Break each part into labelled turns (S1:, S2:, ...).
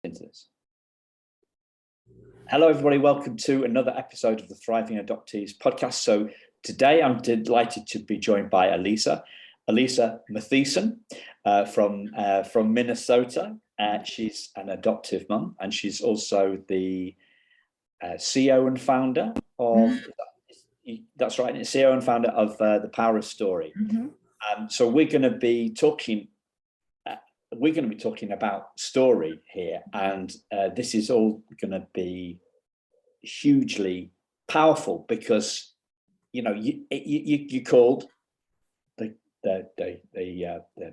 S1: into this. Hello, everybody. Welcome to another episode of the Thriving Adoptees podcast. So today I'm delighted to be joined by Alisa Matheson from Minnesota. She's an adoptive mum, and she's also the CEO and founder of, that's right, CEO and founder of The Power of Story. So we're going to be talking about story here, and this is all going to be hugely powerful because you called the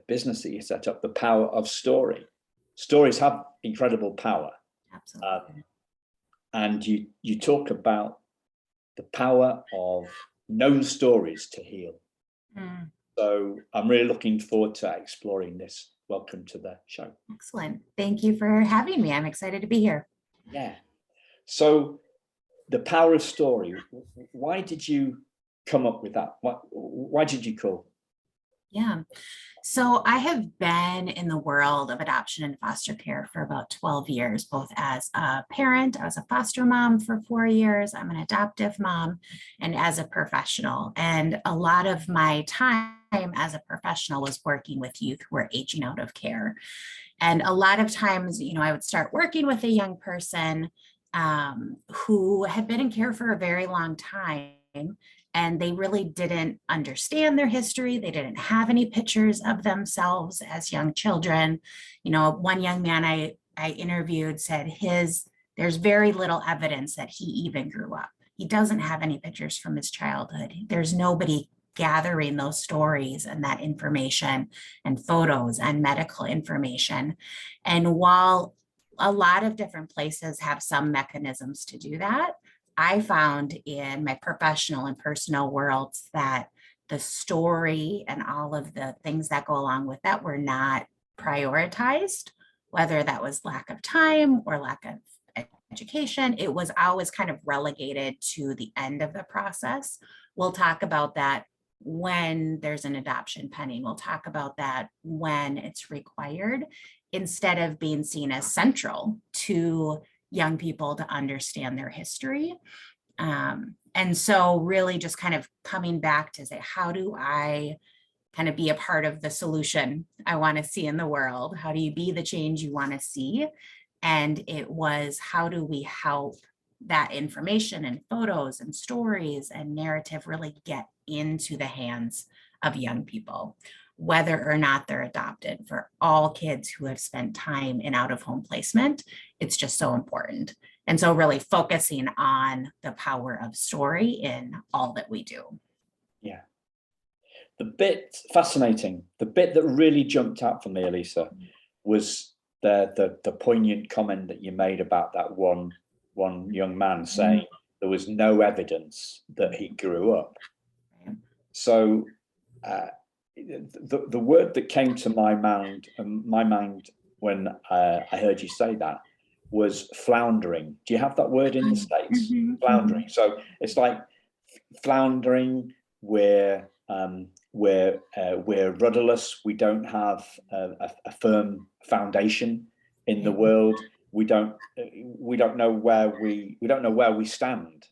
S1: business that you set up The Power of Story. Stories have incredible power.
S2: Absolutely.
S1: And you talk about the power of known stories to heal. So I'm really looking forward to exploring this. Welcome to the show.
S2: Excellent. Thank you for having me. I'm excited to be here.
S1: Yeah. So The Power of Story, why did you come up with that? Why did you call?
S2: Yeah. So I have been in the world of adoption and foster care for about 12 years, both as a parent. I was a foster mom for 4 years. I'm an adoptive mom, and as a professional. And a lot of my time as a professional was working with youth who were aging out of care. And a lot of times, I would start working with a young person who had been in care for a very long time, and they really didn't understand their history. They didn't have any pictures of themselves as young children. One young man I interviewed said there's very little evidence that he even grew up. He doesn't have any pictures from his childhood. There's nobody gathering those stories and that information and photos and medical information. And while a lot of different places have some mechanisms to do that, I found in my professional and personal worlds that the story and all of the things that go along with that were not prioritized, whether that was lack of time or lack of education. It was always kind of relegated to the end of the process. We'll talk about that when there's an adoption pending. We'll talk about that when it's required, instead of being seen as central to young people to understand their history. And so really just kind of coming back to say, how do I kind of be a part of the solution I want to see in the world? How do you be the change you want to see? And it was, how do we help that information and photos and stories and narrative really get into the hands of young people, whether or not they're adopted? For all kids who have spent time in out-of-home placement, it's just so important. And so really focusing on the power of story in all that we do.
S1: Yeah. The bit fascinating, the bit that really jumped out for me, Alisa, was the poignant comment that you made about that one young man saying there was no evidence that he grew up. So the word that came to my mind when I heard you say that was floundering. Do you have that word in the States? Floundering. So it's like floundering. We're rudderless. We don't have a firm foundation in the world. We don't know where we stand.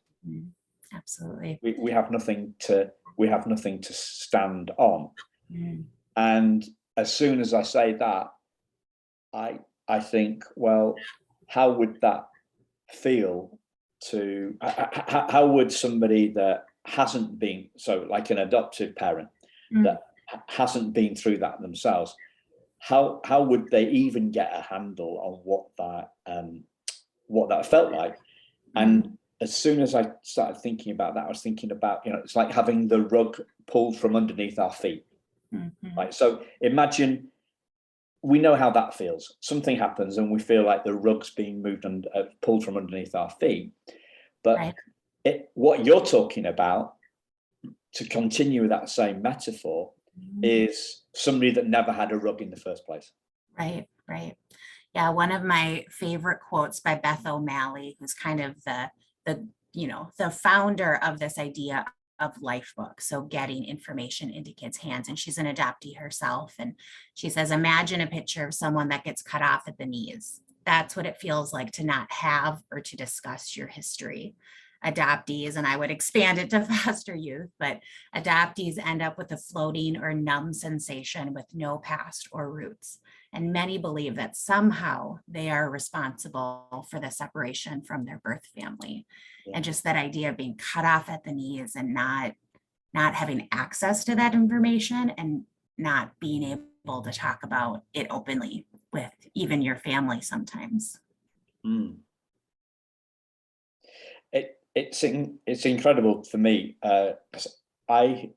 S2: Absolutely.
S1: We have nothing to stand on. And as soon as I say that, I think, well, how would that feel to, how would somebody that hasn't been, so like an adoptive parent that hasn't been through that themselves, how would they even get a handle on what that felt like? And as soon as I started thinking about that, I was thinking about, it's like having the rug pulled from underneath our feet. Right. So imagine, we know how that feels. Something happens and we feel like the rug's being moved and pulled from underneath our feet. But what you're talking about, to continue that same metaphor, is somebody that never had a rug in the first place.
S2: Right. Yeah, one of my favorite quotes by Beth O'Malley, who's kind of the founder of this idea of Lifebooks, so getting information into kids' hands. And she's an adoptee herself. And she says, imagine a picture of someone that gets cut off at the knees. that's what it feels like to not have or to discuss your history. Adoptees, and I would expand it to foster youth, but adoptees end up with a floating or numb sensation with no past or roots. And many believe that somehow they are responsible for the separation from their birth family.
S1: Yeah.
S2: And just that idea of being cut off at the knees and not having access to that information and not being able to talk about it openly with even your family sometimes.
S1: Mm. It's incredible for me, because I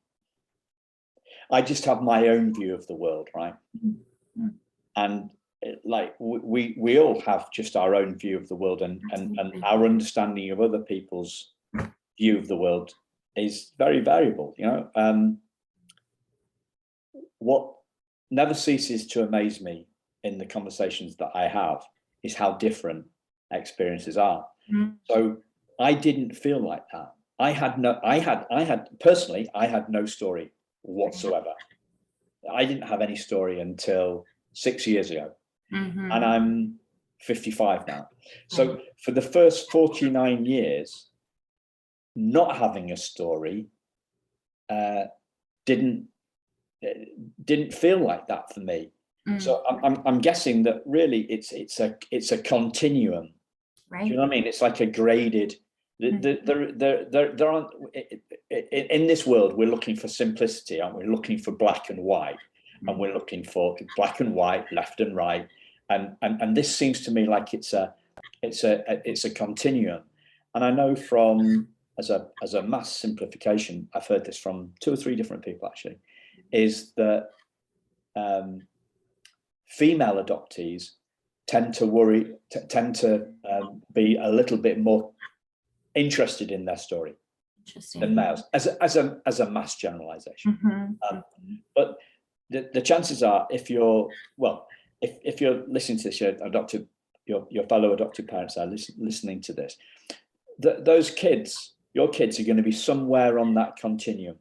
S1: just have my own view of the world, right? Mm-hmm. And like we all have just our own view of the world, and our understanding of other people's view of the world is very variable, you know. What never ceases to amaze me in the conversations that I have is how different experiences are. Mm-hmm. So I didn't feel like that. I had personally, I had no story whatsoever. I didn't have any story until 6 years ago. Mm-hmm. And I'm 55 now. So for the first 49 years, not having a story didn't feel like that for me. Mm-hmm. So I'm guessing that really it's a continuum. Right. Do you know what I mean? It's like a graded. There aren't, in this world, we're looking for simplicity, aren't we? We're looking for black and white, and we're looking for black and white, left and right, and this seems to me like it's a continuum. And I know from as a mass simplification, I've heard this from 2 or 3 different people actually, is that female adoptees tend to be a little bit more interested in their story than males, as a mass generalization. Mm-hmm. But the chances are, if you're listening to this, your fellow adoptive parents are listening to this, those kids, your kids, are going to be somewhere on that continuum.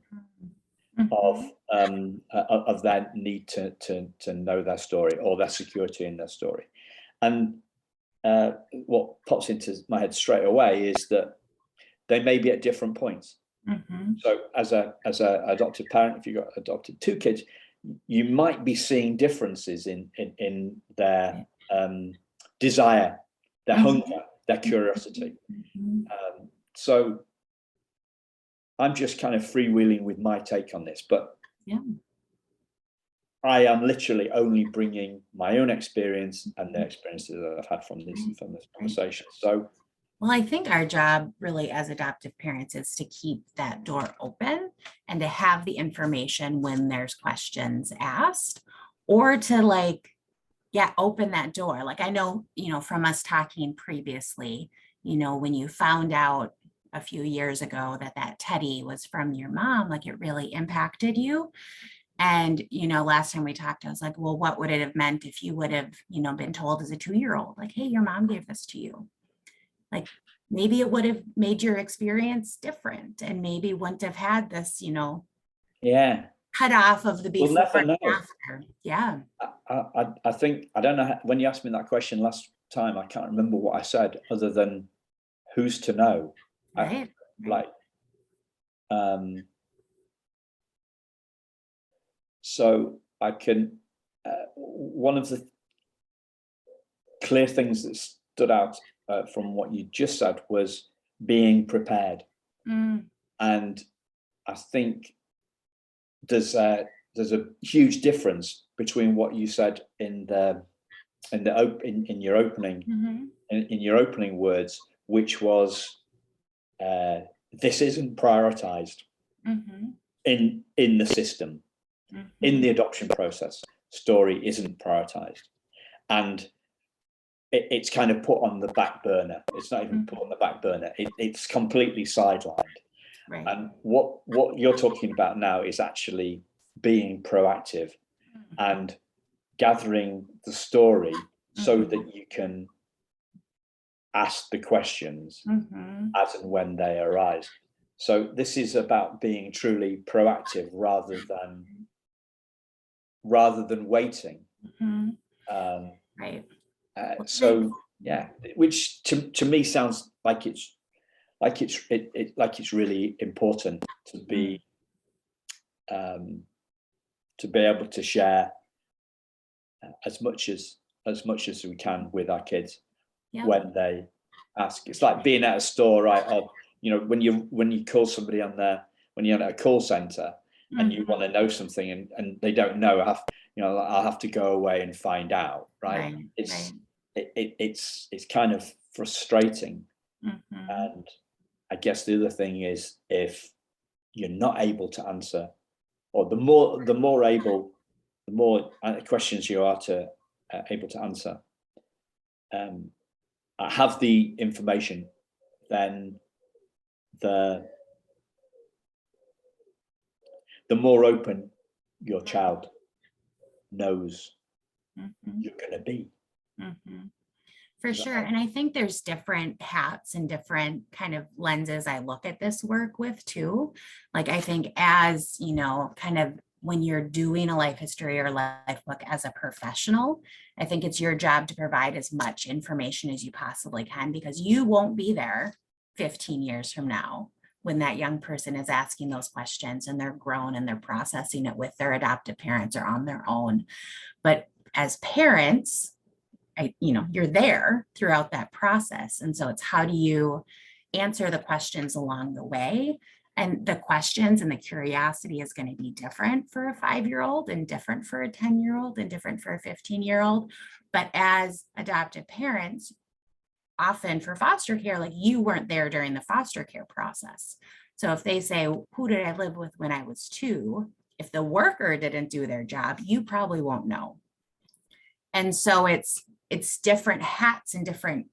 S1: Mm-hmm. of their need to know their story, or their security in their story. And what pops into my head straight away is that they may be at different points. Mm-hmm. So as a adoptive parent, if you've got adopted 2 kids, you might be seeing differences in their desire, their mm-hmm. hunger, their curiosity. Mm-hmm. So I'm just kind of freewheeling with my take on this, but I am literally only bringing my own experience and the experiences that I've had from this conversation. So,
S2: well, I think our job really as adoptive parents is to keep that door open and to have the information when there's questions asked, or to open that door. Like, I know, from us talking previously, when you found out a few years ago that teddy was from your mom, like, it really impacted you. And, last time we talked, I was like, well, what would it have meant if you would have, been told as a 2-year-old, like, hey, your mom gave this to you? Like, maybe it would have made your experience different, and maybe wouldn't have had this, cut off of the before.
S1: We'll never know.
S2: And after. Yeah.
S1: I think, I don't know, when you asked me that question last time, I can't remember what I said other than who's to know.
S2: Right.
S1: So I can, one of the clear things that stood out from what you just said was being prepared. Mm. And I think there's a huge difference between what you said in your opening, mm-hmm. in your opening words, which was this isn't prioritized mm-hmm. in the system. Mm-hmm. In the adoption process, story isn't prioritized, and it's kind of put on the back burner. It's not even mm-hmm. put on the back burner. It's completely sidelined. Right. And what you're talking about now is actually being proactive mm-hmm. and gathering the story mm-hmm. so that you can ask the questions mm-hmm. as and when they arise. So this is about being truly proactive rather than waiting. Mm-hmm.
S2: Right.
S1: So Yeah, which to me sounds like it's really important to be able to share as much as we can with our kids when they ask. It's like being at a store, right? Or when you call somebody when you're at a call center and you want to know something and they don't know, I'll have to go away and find out, right? It's kind of frustrating. And I guess the other thing is, if you're not able to answer, or the more questions you are able to answer, have the information, then the more open your child knows you're going to be.
S2: For sure. And I think there's different hats and different kind of lenses I look at this work with too. Like, I think as, kind of when you're doing a life history or life book as a professional, I think it's your job to provide as much information as you possibly can, because you won't be there 15 years from now when that young person is asking those questions and they're grown and they're processing it with their adoptive parents or on their own. But as parents, you're there throughout that process. And so it's, how do you answer the questions along the way? And the questions and the curiosity is going to be different for a 5-year-old and different for a 10-year-old and different for a 15-year-old. But as adoptive parents, often for foster care, like, you weren't there during the foster care process. So if they say, who did I live with when I was 2? If the worker didn't do their job, you probably won't know. And so it's different hats and different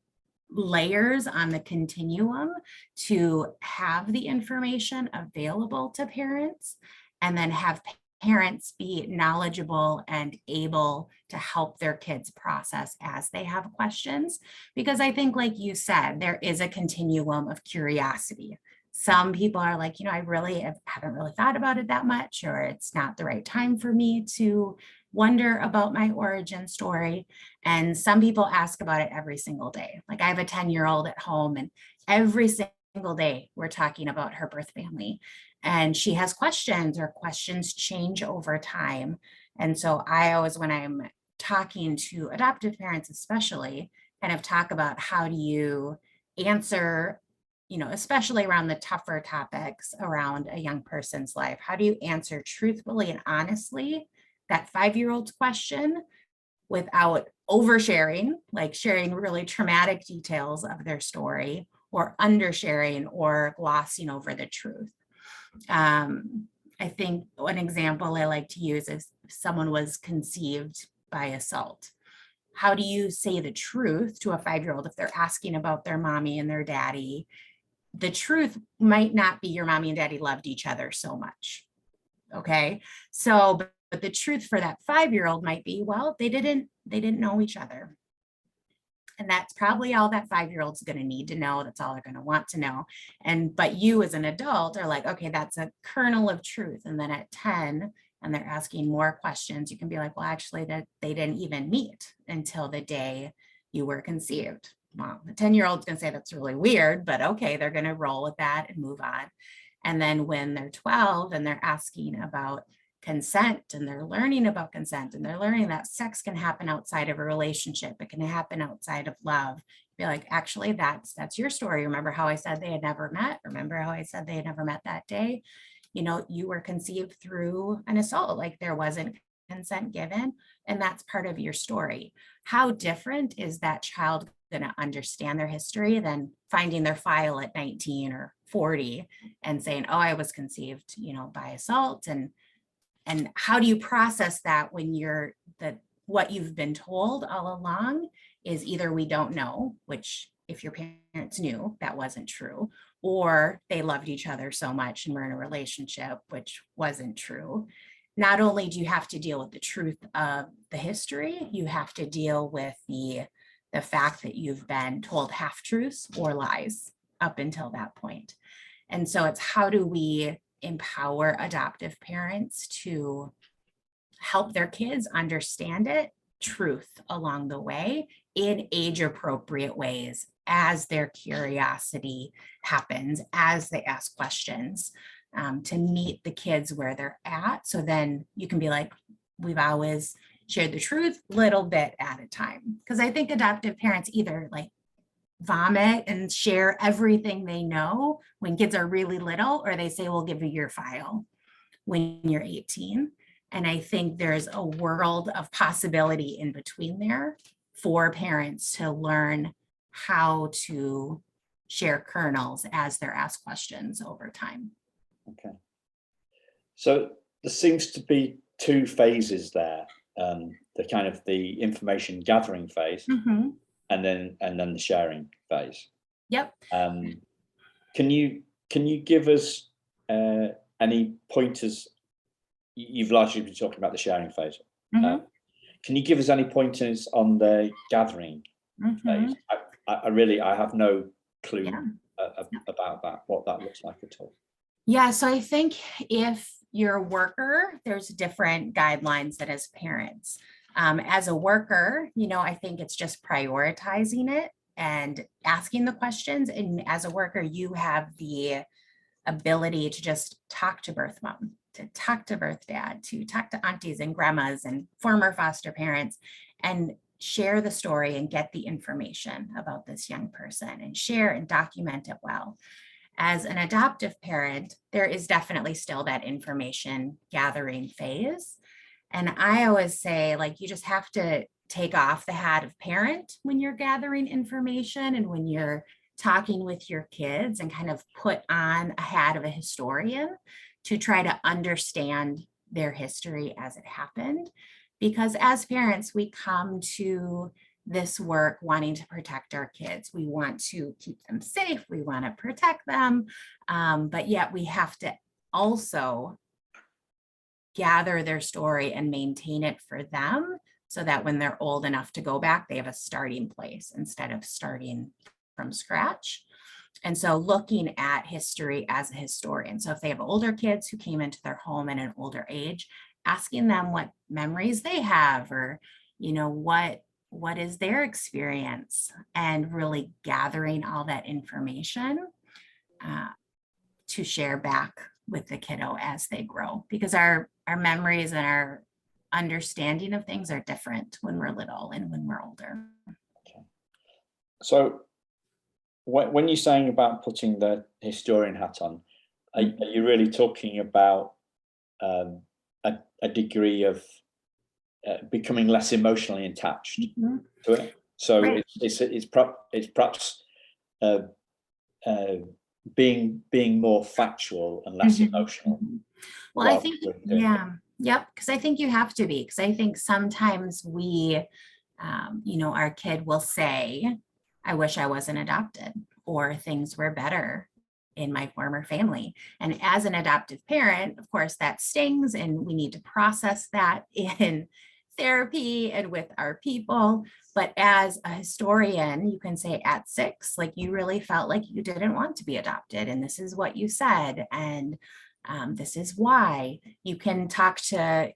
S2: layers on the continuum to have the information available to parents, and then have parents be knowledgeable and able to help their kids process as they have questions. Because I think, like you said, there is a continuum of curiosity. Some people are like, I really haven't really thought about it that much, or it's not the right time for me to wonder about my origin story. And some people ask about it every single day. Like, I have a 10-year-old at home, and every single day we're talking about her birth family, and she has questions, or questions change over time. And so I always, when I'm talking to adoptive parents especially, kind of talk about, how do you answer, especially around the tougher topics around a young person's life, how do you answer truthfully and honestly that 5-year-old's question without oversharing, like sharing really traumatic details of their story, or undersharing or glossing over the truth. I think one example I like to use is, if someone was conceived by assault, how do you say the truth to a 5-year-old if they're asking about their mommy and their daddy? The truth might not be your mommy and daddy loved each other so much. Okay. So, but the truth for that 5-year-old might be, well, they didn't know each other. And that's probably all that 5-year-old's going to need to know. That's all they're going to want to know. But you as an adult are like, okay, that's a kernel of truth. And then at 10, and they're asking more questions, you can be like, well, actually, that they didn't even meet until the day you were conceived. Well, the 10-year-old's going to say that's really weird, but okay, they're going to roll with that and move on. And then when they're 12 and they're asking about consent, and they're learning about consent, and they're learning that sex can happen outside of a relationship, it can happen outside of love, be like, actually, that's your story. Remember how I said they had never met? Remember how I said they had never met that day? You were conceived through an assault, like there wasn't consent given, and that's part of your story. How different is that child going to understand their history than finding their file at 19 or 40 and saying, oh, I was conceived, by assault? And how do you process that when what you've been told all along is either we don't know, which if your parents knew, that wasn't true, or they loved each other so much and were in a relationship, which wasn't true. Not only do you have to deal with the truth of the history, you have to deal with the fact that you've been told half-truths or lies up until that point. And so it's, how do we empower adoptive parents to help their kids understand it truth along the way in age appropriate ways as their curiosity happens, as they ask questions, to meet the kids where they're at. So then you can be like, we've always shared the truth little bit at a time. Because I think adoptive parents either like vomit and share everything they know when kids are really little, or they say, we'll give you your file when you're 18. And I think there's a world of possibility in between there for parents to learn how to share kernels as they're asked questions over time.
S1: Okay. So there seems to be two phases there. The kind of the information gathering phase,
S2: Mm-hmm.
S1: and then the sharing phase.
S2: Yep.
S1: Can you give us any pointers? You've largely been talking about the sharing phase.
S2: Mm-hmm.
S1: Can you give us any pointers on the gathering phase? I have no clue about that, what that looks like at all.
S2: Yeah, so I think if you're a worker, there's different guidelines that as parents. As a worker, I think it's just prioritizing it and asking the questions. And as a worker, you have the ability to just talk to birth mom, to talk to birth dad, to talk to aunties and grandmas and former foster parents, and share the story and get the information about this young person and share and document it well. As an adoptive parent, there is definitely still that information gathering phase. And I always say, like, you just have to take off the hat of parent when you're gathering information and when you're talking with your kids, and kind of put on a hat of a historian to try to understand their history as it happened. Because as parents, we come to this work wanting to protect our kids. We want to keep them safe. We want to protect them. But yet we have to also gather their story and maintain it for them, so that when they're old enough to go back, they have a starting place instead of starting from scratch. And so looking at history as a historian. So if they have older kids who came into their home at an older age, asking them what memories they have, or, what is their experience, and really gathering all that information to share back with the kiddo as they grow, because our memories and our understanding of things are different when we're little and when we're older.
S1: Okay. So when you're saying about putting the historian hat on, are you really talking about a degree of becoming less emotionally attached to it? So right. it's perhaps being more factual and less emotional.
S2: Well, I think, because I think you have to be, because I think sometimes we, our kid will say, I wish I wasn't adopted, or things were better in my former family. And as an adoptive parent, of course, that stings, and we need to process that in therapy and with our people. But as a historian, you can say at 6, like, you really felt like you didn't want to be adopted, and this is what you said, and this is why. You can talk to,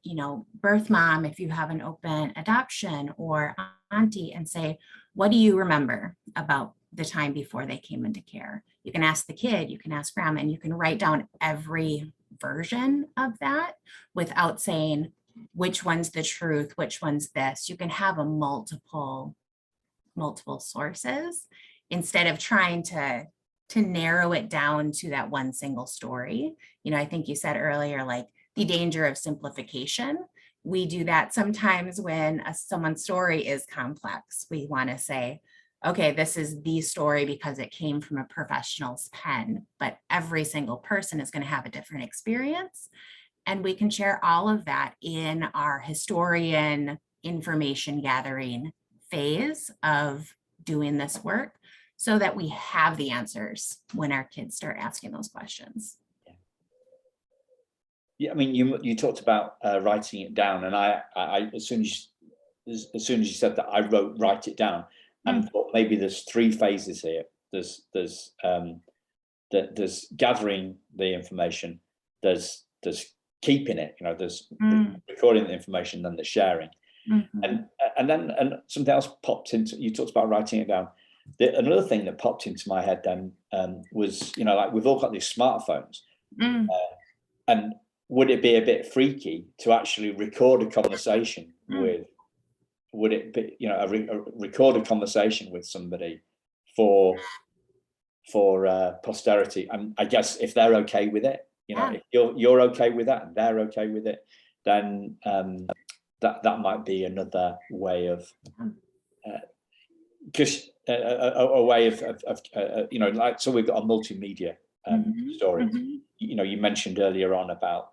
S2: birth mom if you have an open adoption, or auntie, and say, what do you remember about the time before they came into care? You can ask the kid, you can ask grandma, and you can write down every version of that without saying which one's the truth, which one's this. You can have a multiple sources, instead of trying to narrow it down to that one single story. I think you said earlier, like, the danger of simplification. We do that sometimes when someone's story is complex. We want to say, okay, this is the story because it came from a professional's pen, but every single person is going to have a different experience. And we can share all of that in our historian information gathering phase of doing this work, so that we have the answers when our kids start asking those questions.
S1: Yeah, I mean, you talked about writing it down, and I as soon as you said that, I write it down, and thought maybe there's 3 phases here. There's gathering the information, there's keeping it, there's recording the information, then the sharing. And something else popped into, you talked about writing it down. Another thing that popped into my head then was, like we've all got these smartphones, and would it be a bit freaky to actually record a conversation with? Would it be, record a conversation with somebody for posterity? And I guess if they're okay with it, if you're okay with that and they're okay with it, then that might be another way of because a way of like, so we've got a multimedia story. You mentioned earlier on about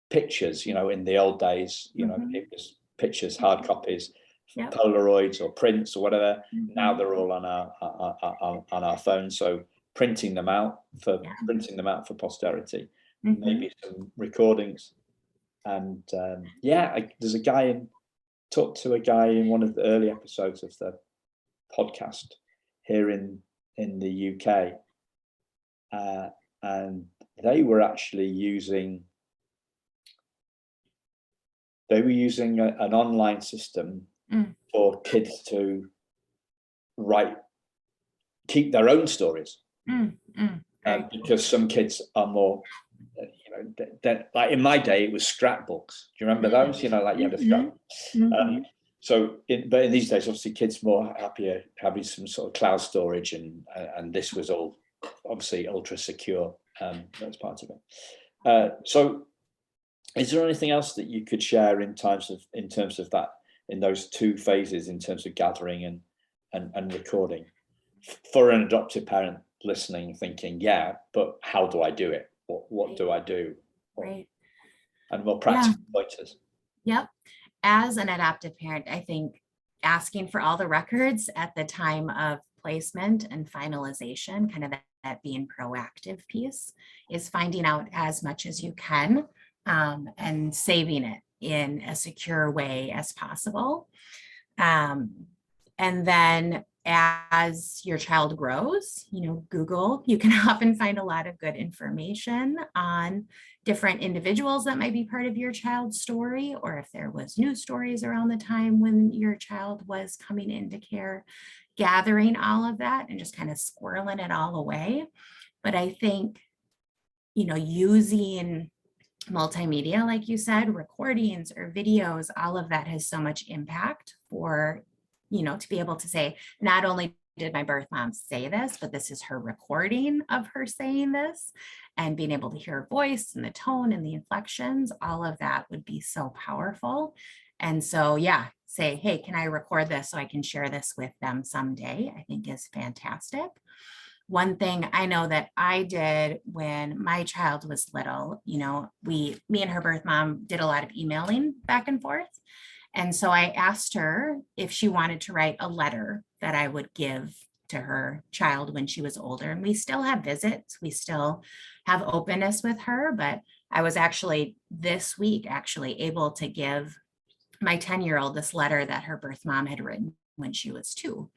S1: pictures. In the old days, it was pictures, hard copies, Polaroids or prints or whatever. Now they're all on our phones. So printing them out for posterity, maybe some recordings. And there's a guy talked to a guy in one of the early episodes of the podcast here in the UK, and they were actually using an online system for kids to keep their own stories, because some kids are more, like in my day it was scrapbooks. Do you remember those? Like you had a scrapbook. But in these days, obviously, kids more happier having some sort of cloud storage, and this was all obviously ultra secure. That's part of it. So, is there anything else that you could share in terms of that, in those two phases, in terms of gathering and recording, for an adoptive parent listening, thinking, but how do I do it? What do I do?
S2: Right.
S1: And more practical pointers.
S2: Yep. As an adoptive parent, I think asking for all the records at the time of placement and finalization, kind of that being proactive piece, is finding out as much as you can, and saving it in a secure way as possible. And then as your child grows, Google, you can often find a lot of good information on different individuals that might be part of your child's story, or if there was news stories around the time when your child was coming into care, gathering all of that and just kind of squirreling it all away. But I think, using multimedia, like you said, recordings or videos, all of that has so much impact for, to be able to say, not only did my birth mom say this, but this is her recording of her saying this, and being able to hear her voice and the tone and the inflections, all of that would be so powerful. And so, say, hey, can I record this so I can share this with them someday? I think is fantastic. One thing I know that I did when my child was little, me and her birth mom did a lot of emailing back and forth. And so I asked her if she wanted to write a letter that I would give to her child when she was older. And we still have visits. We still have openness with her. But I was actually this week able to give my 10-year-old this letter that her birth mom had written when she was 2.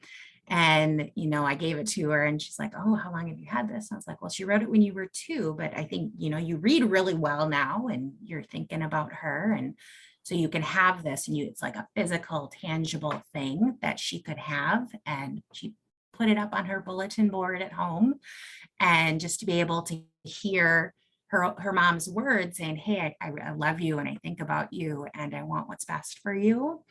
S2: And, I gave it to her and she's like, oh, how long have you had this? And I was like, well, she wrote it when you were 2, but I think, you read really well now and you're thinking about her. And so you can have this, and it's like a physical, tangible thing that she could have. And she put it up on her bulletin board at home. And just to be able to hear her mom's words saying, hey, I love you and I think about you and I want what's best for you,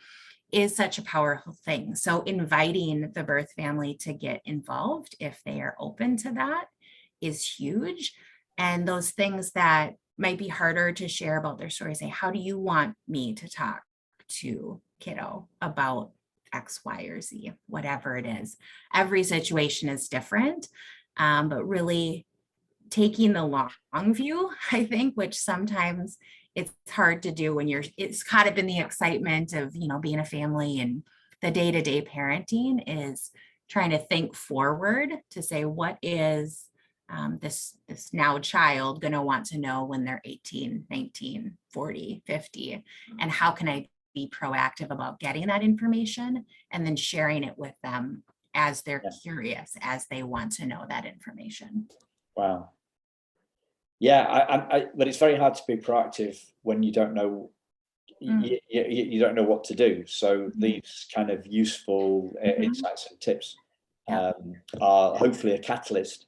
S2: is such a powerful thing. So inviting the birth family to get involved, if they are open to that, is huge. And those things that might be harder to share about their story, say, how do you want me to talk to kiddo about X, Y, or Z, whatever it is. Every situation is different, but really taking the long view, I think, which sometimes it's hard to do when it's caught up in the excitement of, being a family, and the day-to-day parenting is trying to think forward to say, what is this now child going to want to know when they're 18, 19, 40, 50, and how can I be proactive about getting that information and then sharing it with them as they're curious, as they want to know that information.
S1: Wow. Yeah, but it's very hard to be proactive when you don't know you don't know what to do. So these kind of useful insights and tips are hopefully a catalyst,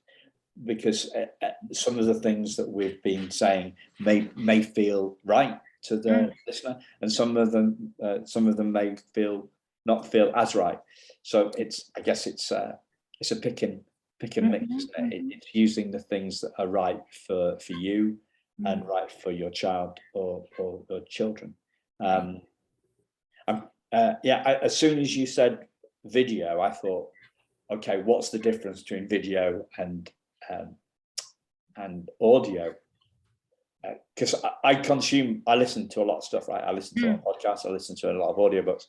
S1: because some of the things that we've been saying may feel right to the listener, and some of them may not feel as right. So I guess it's a pick and mix, isn't it? It's using the things that are right for you and right for your child or children. As soon as you said video, I thought, okay, what's the difference between video and audio? Because I listen to a lot of stuff, right? I listen to a lot of podcasts, I listen to a lot of audiobooks.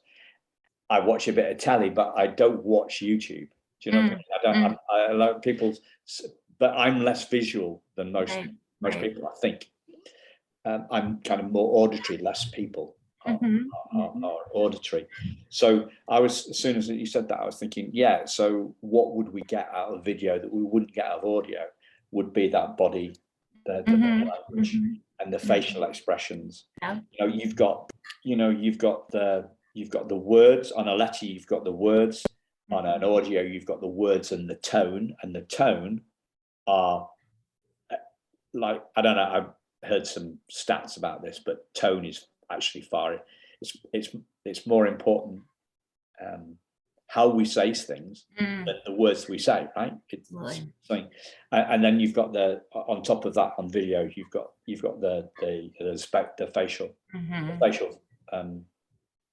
S1: I watch a bit of telly, but I don't watch YouTube. Do you know what I mean? I like people, but I'm less visual than most people, I think. I'm kind of more auditory, less people are auditory. So as soon as you said that, I was thinking, so what would we get out of video that we wouldn't get out of audio? Would be that body, the body language and the facial expressions. You've got the words on a letter, you've got the words on an audio, you've got the words and the tone are like, I don't know, I've heard some stats about this, but tone is actually it's more important how we say things than the words we say, right? It's something. And then you've got on top of that, on video, you've got the facial,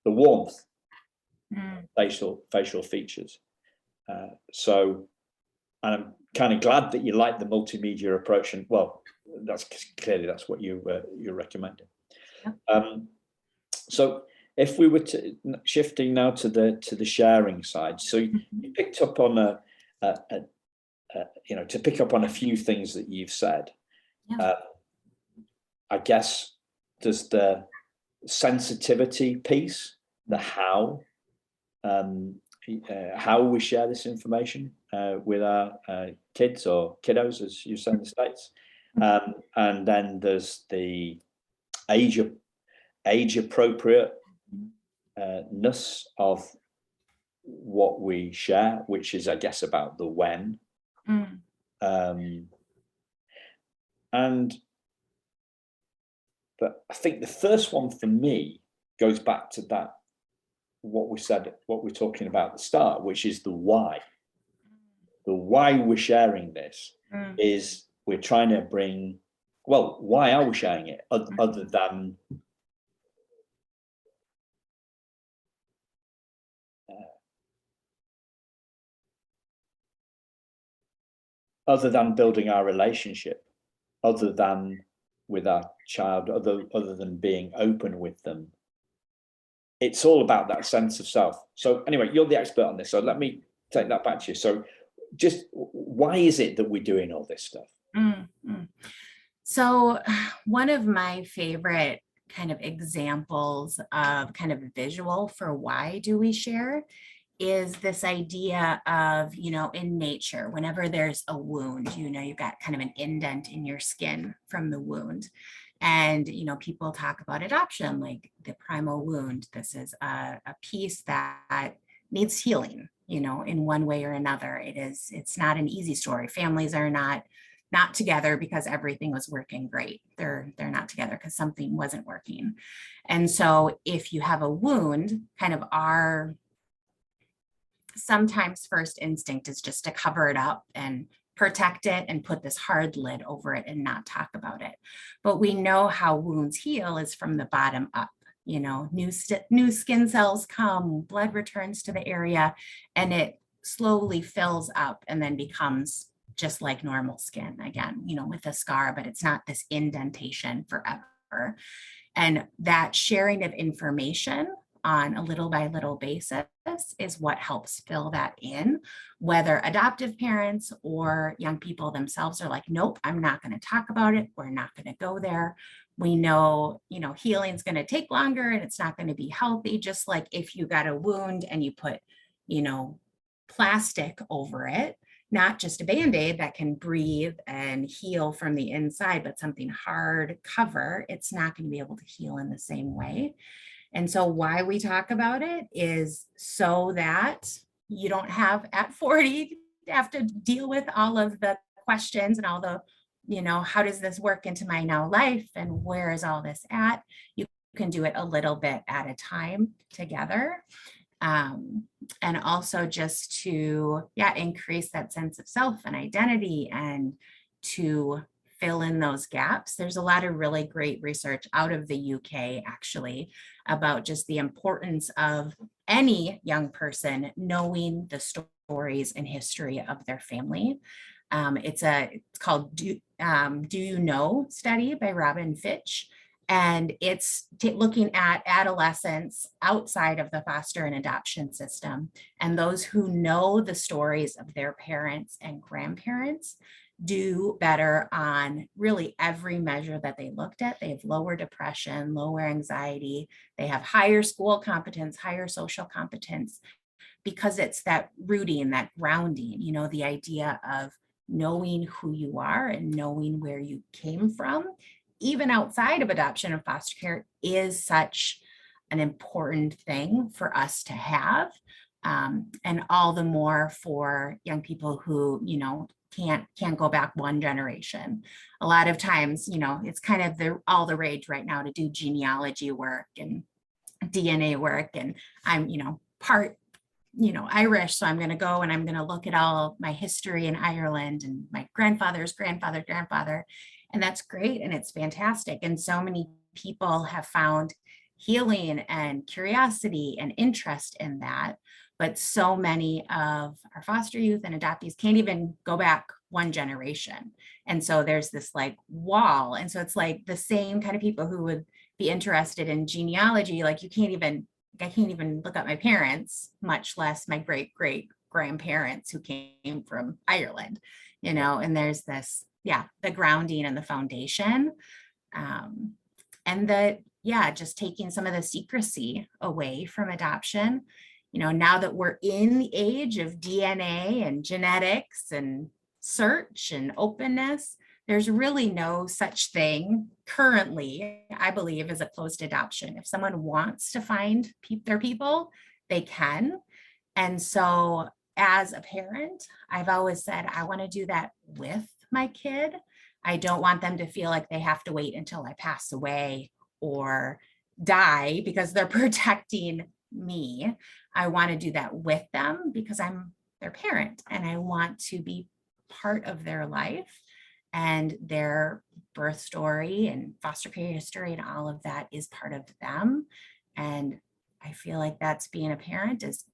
S1: the warmth, facial features. So, and I'm kind of glad that you like the multimedia approach, and that's what you're recommending. So if we were shifting now to the sharing side, so you picked up on to pick up on a few things that you've said. I guess there's the sensitivity piece, the how we share this information with our kids or kiddos, as you say in the States, and then there's the age appropriateness of what we share, which is, I guess, about the when. But I think the first one for me goes back to that, what we're talking about at the start, which is the why. The why we're sharing this is we're trying to bring, why are we sharing it other than building our relationship, other than with our child, other than being open with them. It's all about that sense of self. So anyway, you're the expert on this, so let me take that back to you. So just why is it that we're doing all this stuff?
S2: So one of my favorite kind of examples of kind of visual for why do we share is this idea of, in nature, whenever there's a wound, you've got kind of an indent in your skin from the wound. And, people talk about adoption, like the primal wound. This is a piece that needs healing, in one way or another. It's not an easy story. Families are not together because everything was working great. They're not together because something wasn't working. And so if you have a wound, kind of our sometimes first instinct is just to cover it up and protect it and put this hard lid over it and not talk about it. But we know how wounds heal is from the bottom up. New skin cells come, blood returns to the area, and it slowly fills up and then becomes just like normal skin again, with a scar, but it's not this indentation forever. And that sharing of information on a little by little basis is what helps fill that in, whether adoptive parents or young people themselves are like, nope, I'm not going to talk about it. We're not going to go there. We know, healing is going to take longer and it's not going to be healthy. Just like if you got a wound and you put, plastic over it, not just a Band-Aid that can breathe and heal from the inside, but something hard cover, it's not going to be able to heal in the same way. And so why we talk about it is so that you don't have at 40 have to deal with all of the questions and all the, how does this work into my now life and where is all this at? You can do it a little bit at a time together. And also just to, increase that sense of self and identity and to fill in those gaps. There's a lot of really great research out of the UK actually about just the importance of any young person knowing the stories and history of their family. It's called Do You Know study by Robin Fitch. And it's looking at adolescents outside of the foster and adoption system. And those who know the stories of their parents and grandparents do better on really every measure that they looked at. They have lower depression, lower anxiety. They have higher school competence, higher social competence, because it's that rooting, that grounding, the idea of knowing who you are and knowing where you came from, even outside of adoption and foster care, is such an important thing for us to have. And all the more for young people who, can't go back one generation. A lot of times, it's kind of all the rage right now to do genealogy work and DNA work. And I'm, part Irish. So I'm going to go and I'm going to look at all my history in Ireland and my grandfather's grandfather. And that's great. And it's fantastic. And so many people have found healing and curiosity and interest in that. But so many of our foster youth and adoptees can't even go back one generation. And so there's this like wall. And so it's like the same kind of people who would be interested in genealogy. Like I can't even look up my parents, much less my great grandparents who came from Ireland, and there's this, the grounding and the foundation. And that, just taking some of the secrecy away from adoption. Now that we're in the age of DNA and genetics and search and openness, there's really no such thing currently, I believe, as a closed adoption. If someone wants to find their people, they can. And so as a parent, I've always said, I want to do that with my kid. I don't want them to feel like they have to wait until I pass away or die because they're protecting me. I want to do that with them because I'm their parent and I want to be part of their life and their birth story and foster care history and all of that is part of them. And I feel like that's being a parent, is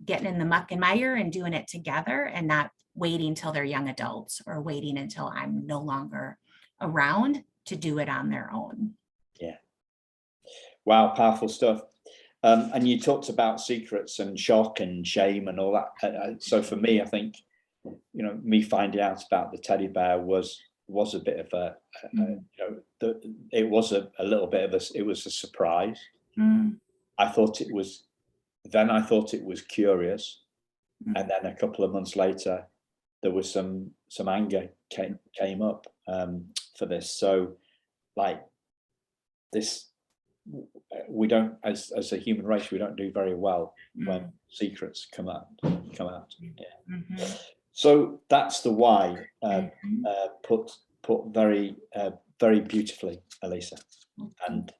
S2: getting in the muck and mire and doing it together and not waiting till they're young adults or waiting until I'm no longer around to do it on their own.
S1: Yeah. Wow, powerful stuff. And you talked about secrets and shock and shame and all that. So for me, I think, me finding out about the teddy bear was a bit of a, it was a little bit of it was a surprise. I thought it was curious. And then a couple of months later, there was some anger came up for this. So like this, we don't, as a human race, we don't do very well when secrets come out. Yeah. So that's the why, put very very beautifully, Alisa, and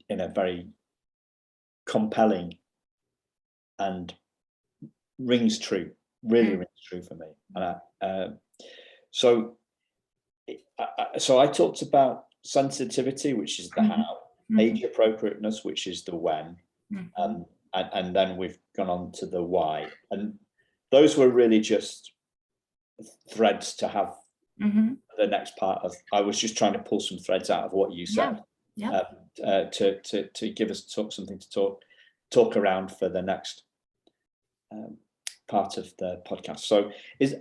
S1: in a very compelling and rings true, really rings true for me. And so I talked about sensitivity, which is the how, age appropriateness, which is the when, and then we've gone on to the why, and those were really just threads to have the next part of. I was just trying to pull some threads out of what you said, to give us something to talk around for the next part of the podcast. So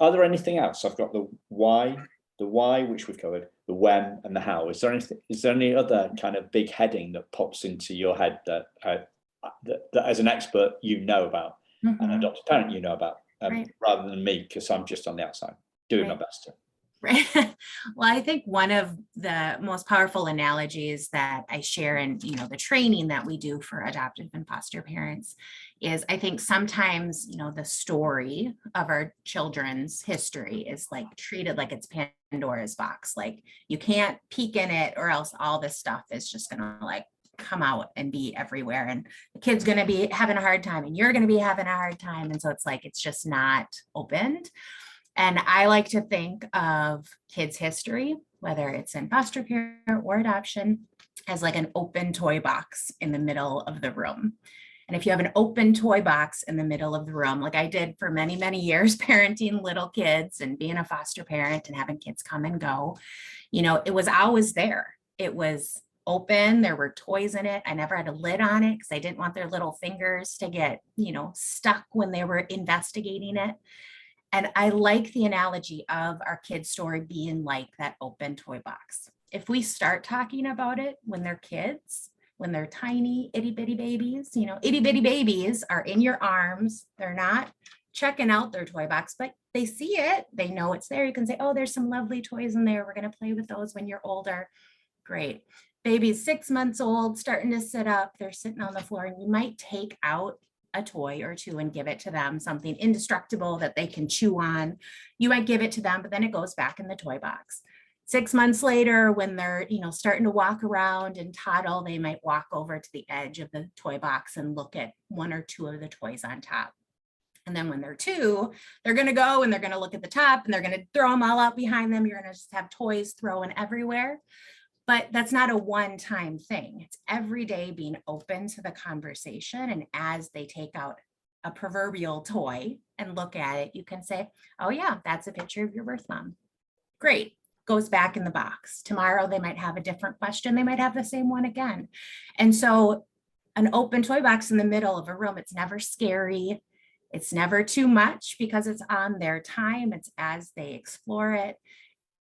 S1: are there anything else? I've got the why, which we've covered, the when and the how. Is there any other kind of big heading that pops into your head that as an expert you know about, an adopted parent you know about?
S2: Right.
S1: rather than me, because I'm just on the outside doing my best to.
S2: Right. Well, I think one of the most powerful analogies that I share in, the training that we do for adoptive and foster parents is, I think sometimes, the story of our children's history is like treated like it's Pandora's box. Like you can't peek in it, or else all this stuff is just going to like come out and be everywhere. And the kid's going to be having a hard time, and you're going to be having a hard time. And so it's like, it's just not opened. And I like to think of kids' history, whether it's in foster care or adoption, as like an open toy box in the middle of the room. And if you have an open toy box in the middle of the room, like I did for many, many years, parenting little kids and being a foster parent and having kids come and go, it was always there. It was open. There were toys in it. I never had a lid on it because I didn't want their little fingers to get, stuck when they were investigating it. And I like the analogy of our kids' story being like that open toy box. If we start talking about it when they're kids, when they're tiny, itty bitty babies, itty bitty babies are in your arms. They're not checking out their toy box, but they see it. They know it's there. You can say, oh, there's some lovely toys in there. We're going to play with those when you're older. Great. Baby's 6 months old, starting to sit up. They're sitting on the floor, and you might take out a toy or two and give it to them, something indestructible that they can chew on. You might give it to them, but then it goes back in the toy box. 6 months later, when they're, starting to walk around and toddle, they might walk over to the edge of the toy box and look at one or two of the toys on top. And then when they're 2, they're going to go and they're going to look at the top, and they're going to throw them all out behind them. You're going to just have toys thrown everywhere. But that's not a one-time thing. It's every day being open to the conversation. And as they take out a proverbial toy and look at it, you can say, oh yeah, that's a picture of your birth mom. Great. Goes back in the box. Tomorrow they might have a different question. They might have the same one again. And so an open toy box in the middle of a room, it's never scary. It's never too much because it's on their time. It's as they explore it.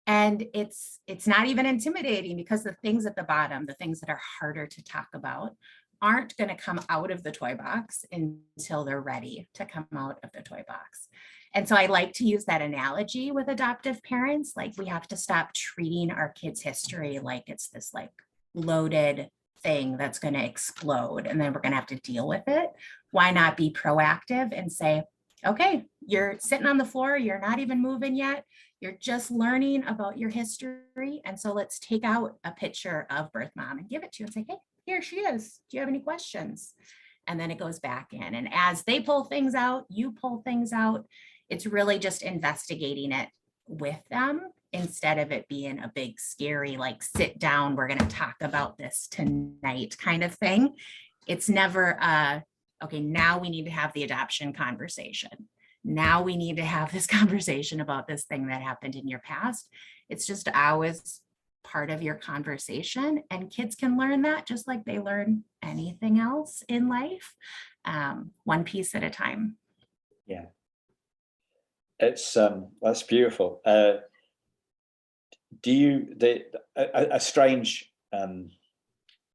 S2: And it's not even intimidating, because the things at the bottom, the things that are harder to talk about, aren't going to come out of the toy box until they're ready to come out of the toy box. And so I like to use that analogy with adoptive parents. Like, we have to stop treating our kids' history like it's this like loaded thing that's going to explode and then we're going to have to deal with it. Why not be proactive and say, okay, you're sitting on the floor, you're not even moving yet. You're just learning about your history. And so let's take out a picture of birth mom and give it to you and say, hey, here she is. Do you have any questions? And then it goes back in. And as they pull things out, you pull things out. It's really just investigating it with them instead of it being a big, scary, like, sit down, we're going to talk about this tonight kind of thing. It's never, okay, now we need to have the adoption conversation. Now we need to have this conversation about this thing that happened in your past. It's just always part of your conversation, and kids can learn that just like they learn anything else in life, one piece at a time.
S1: Yeah, it's that's beautiful. Do you a strange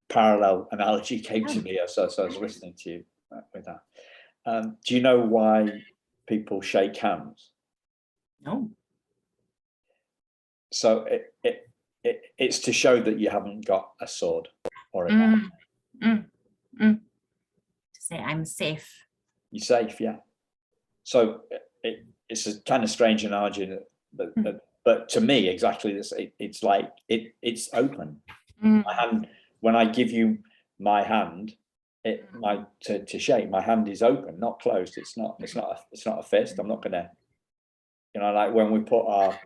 S1: parallel analogy came to me as I was listening to you with that. Do you know why people shake hands?
S2: No.
S1: So it's to show that you haven't got a sword or a knife.
S2: To say I'm safe.
S1: You're safe, yeah. So it's a kind of strange analogy, but to me, exactly this. It's like it's open. My hand, when I give you my hand, to shake, my hand is open, not closed. It's not a fist. I'm not gonna, like when we put our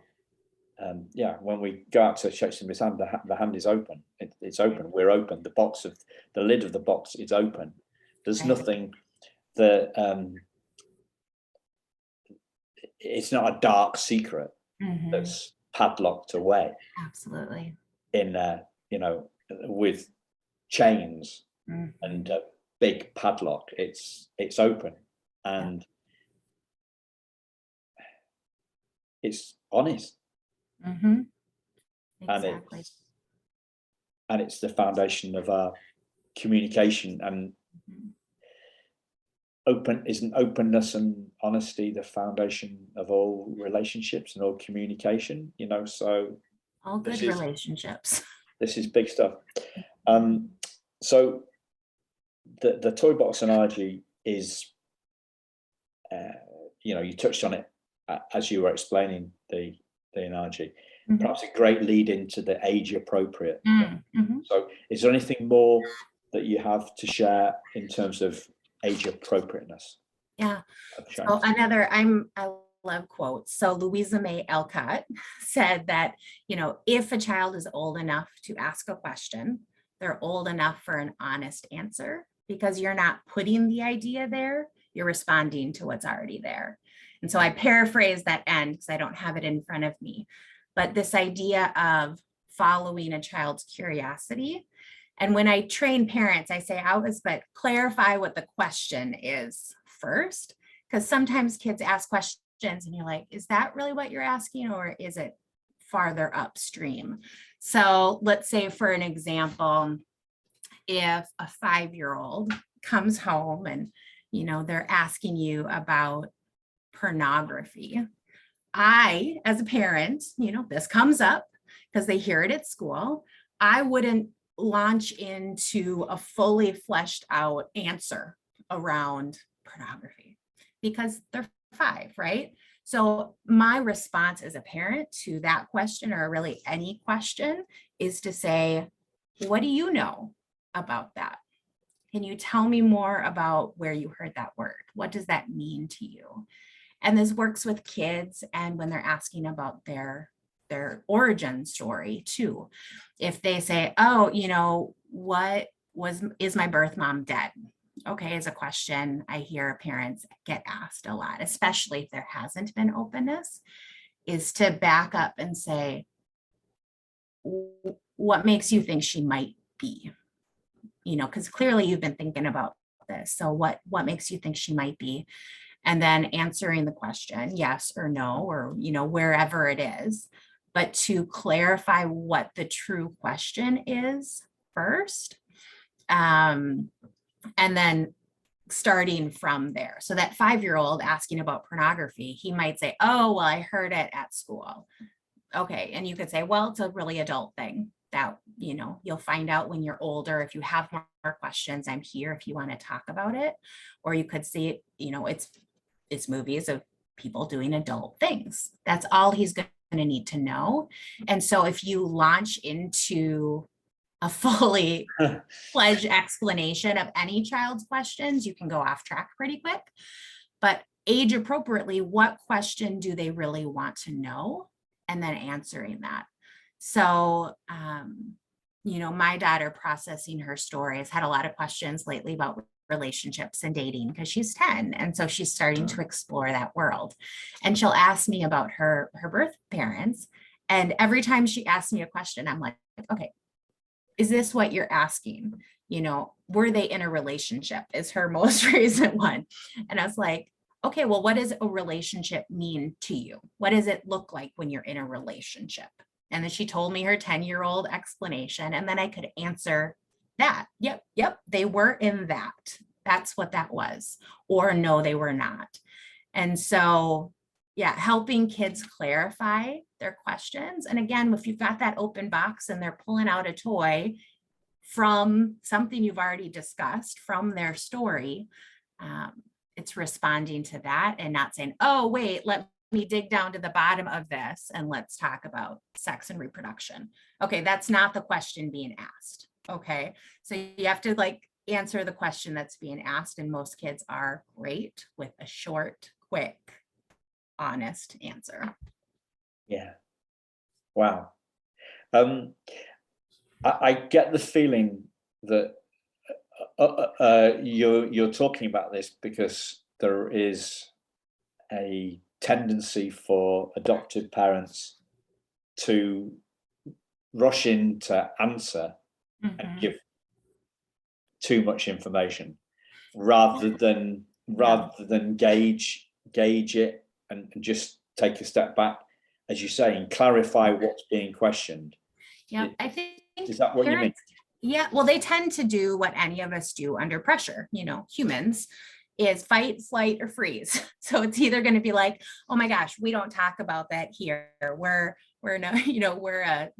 S1: when we go out to shake somebody's hand, the hand is open. It's open. We're open. The lid of the box is open. There's nothing that it's not a dark secret that's padlocked away.
S2: Absolutely.
S1: In with chains and a big padlock. It's open and it's honest.
S2: Exactly.
S1: And it's the foundation of our communication. And isn't openness and honesty the foundation of all relationships and all communication? So
S2: all good relationships.
S1: This is big stuff. So the toy box analogy is, you touched on it as you were explaining the analogy. Mm-hmm. Perhaps a great lead into the age appropriate. Mm-hmm. So is there anything more that you have to share in terms of age appropriateness?
S2: Yeah. So I love quotes. So Louisa May Alcott said that, if a child is old enough to ask a question, they're old enough for an honest answer, because you're not putting the idea there, you're responding to what's already there. And so I paraphrase that end because I don't have it in front of me. But this idea of following a child's curiosity. And when I train parents, I say, but clarify what the question is first, because sometimes kids ask questions and you're like, is that really what you're asking, or is it farther upstream? So let's say, for an example, if a 5-year-old comes home and, they're asking you about pornography, I, as a parent, this comes up because they hear it at school, I wouldn't launch into a fully fleshed out answer around pornography because they're 5, right? So my response as a parent to that question, or really any question, is to say, what do you know about that? Can you tell me more about where you heard that word? What does that mean to you? And this works with kids, and when they're asking about their origin story too. If they say, is my birth mom dead? Okay, is a question I hear parents get asked a lot, especially if there hasn't been openness, is to back up and say, what makes you think she might be? Because clearly you've been thinking about this. So what makes you think she might be? And then answering the question, yes or no, or, wherever it is, but to clarify what the true question is first. And then starting from there. So that 5-year-old asking about pornography, he might say, oh, well, I heard it at school. Okay. And you could say, well, it's a really adult thing that, you'll find out when you're older. If you have more questions, I'm here if you want to talk about it. Or you could say, it's movies of people doing adult things. That's all he's going to need to know. And so if you launch into a fully fledged explanation of any child's questions, you can go off track pretty quick. But age appropriately, what question do they really want to know? And then answering that. So, my daughter, processing her story, has had a lot of questions lately about relationships and dating because she's 10. And so she's starting to explore that world. And she'll ask me about her birth parents. And every time she asks me a question, I'm like, okay, is this what you're asking? Were they in a relationship? Is her most recent one. And I was like, okay, well, what does a relationship mean to you? What does it look like when you're in a relationship? And then she told me her 10-year-old explanation. And then I could answer that. Yep, they were in that. That's what that was. Or no, they were not. And so, helping kids clarify their questions. And again, if you've got that open box and they're pulling out a toy from something you've already discussed from their story, it's responding to that and not saying, oh, wait, let me dig down to the bottom of this and let's talk about sex and reproduction. Okay, that's not the question being asked. Okay, so you have to answer the question that's being asked, and most kids are great with a short, quick, honest answer.
S1: Yeah. Wow. I get the feeling that you're talking about this because there is a tendency for adoptive parents to rush in to answer and give too much information rather than gauge it and just take a step back, as you say, and clarify what's being questioned.
S2: Yeah, I think,
S1: is that what you mean?
S2: Yeah, well, they tend to do what any of us do under pressure, humans. is fight, flight, or freeze. So it's either going to be like, oh my gosh, we don't talk about that here. We're no,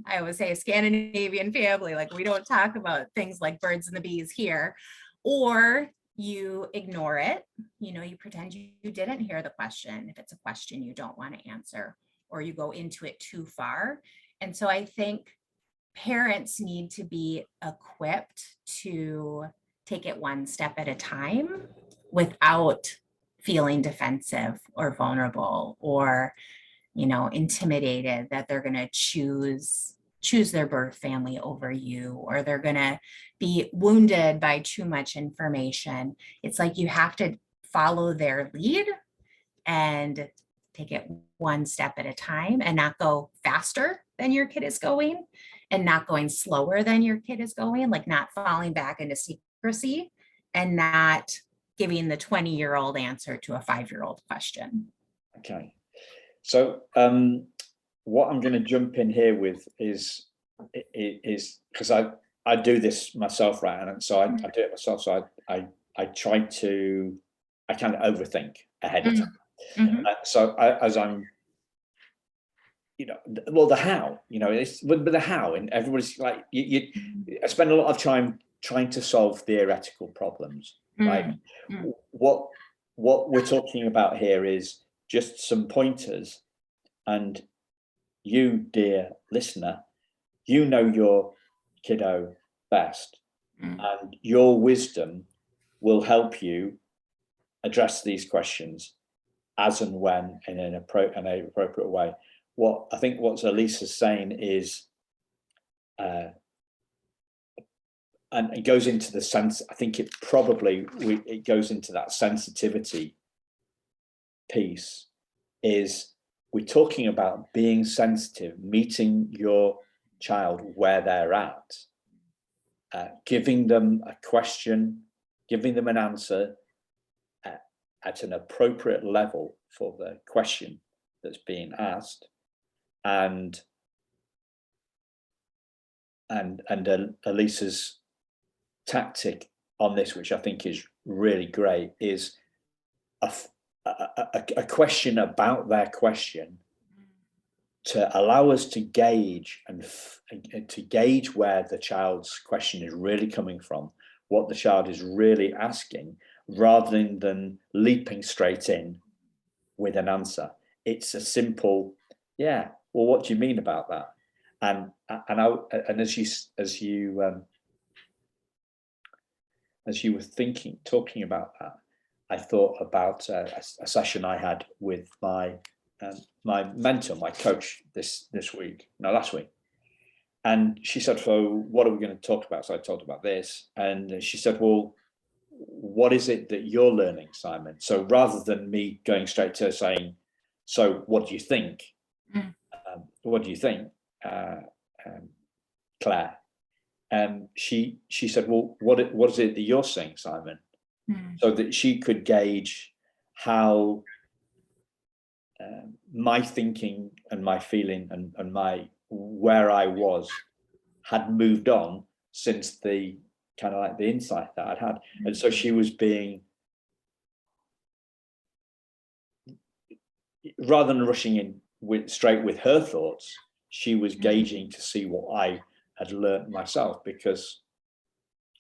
S2: I always say a Scandinavian family, like we don't talk about things like birds and the bees here. Or you ignore it, you pretend you didn't hear the question if it's a question you don't want to answer, or you go into it too far. And so I think parents need to be equipped to take it one step at a time without feeling defensive or vulnerable or, intimidated that they're going to choose their birth family over you, or they're going to be wounded by too much information. It's like you have to follow their lead and take it one step at a time, and not go faster than your kid is going and not going slower than your kid is going, like not falling back into secrecy and not giving the 20-year-old answer to a 5-year-old question.
S1: Okay. So what I'm going to jump in here with is because I do this myself, right? And so I do it myself. So I try to, I kind of overthink ahead of time.
S2: Mm-hmm.
S1: So as I'm, well, the how, but the how, and everybody's like, I spend a lot of time trying to solve theoretical problems, right?
S2: Mm-hmm.
S1: What we're talking about here is just some pointers, and you, dear listener, your kiddo best, and your wisdom will help you address these questions as and when in an appropriate way. What Alisa's saying is, and it goes into the sense, I think it goes into that sensitivity piece, is we're talking about being sensitive, meeting your child where they're at, giving them a question, giving them an answer at an appropriate level for the question that's being asked. And Alisa's tactic on this, which I think is really great, is a question about their question to allow us to gauge and to gauge where the child's question is really coming from, what the child is really asking, rather than leaping straight in with an answer. It's a simple, yeah, well, what do you mean about that? And as you were talking about that, I thought about a session I had with my mentor, my coach last week. And she said, so what are we going to talk about? So I talked about this. And she said, well, what is it that you're learning, Simon? So rather than me going straight to saying, so what do you think? What do you think, Claire? She said, well, what is it that you're saying, Simon? So that she could gauge how my thinking and my feeling and my where I was had moved on since the kind of like the insight that I'd had. And so she was being, rather than rushing in straight with her thoughts, she was gauging to see what I had learned myself, because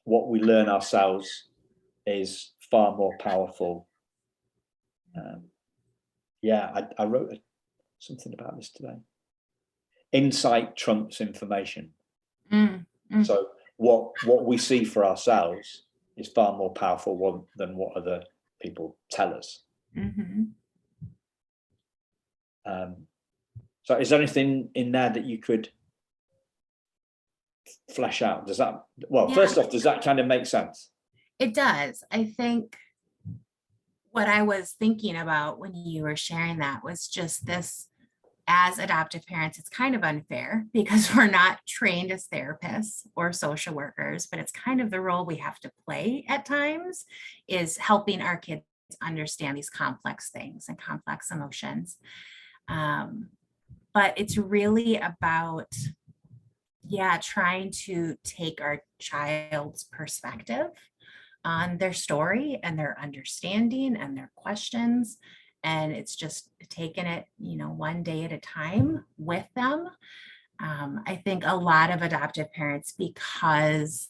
S1: what we learn ourselves is far more powerful. I wrote something about this today. Insight trumps information. So what we see for ourselves is far more powerful than what other people tell us. So is there anything in there that you could flesh out? Does that, first off, does that kind of make sense?
S2: It does. I think what I was thinking about when you were sharing that was just this: as adoptive parents, it's kind of unfair because we're not trained as therapists or social workers, but it's kind of the role we have to play at times, is helping our kids understand these complex things and complex emotions. But it's really about, trying to take our child's perspective on their story and their understanding and their questions. And it's just taking it, one day at a time with them. I think a lot of adoptive parents, because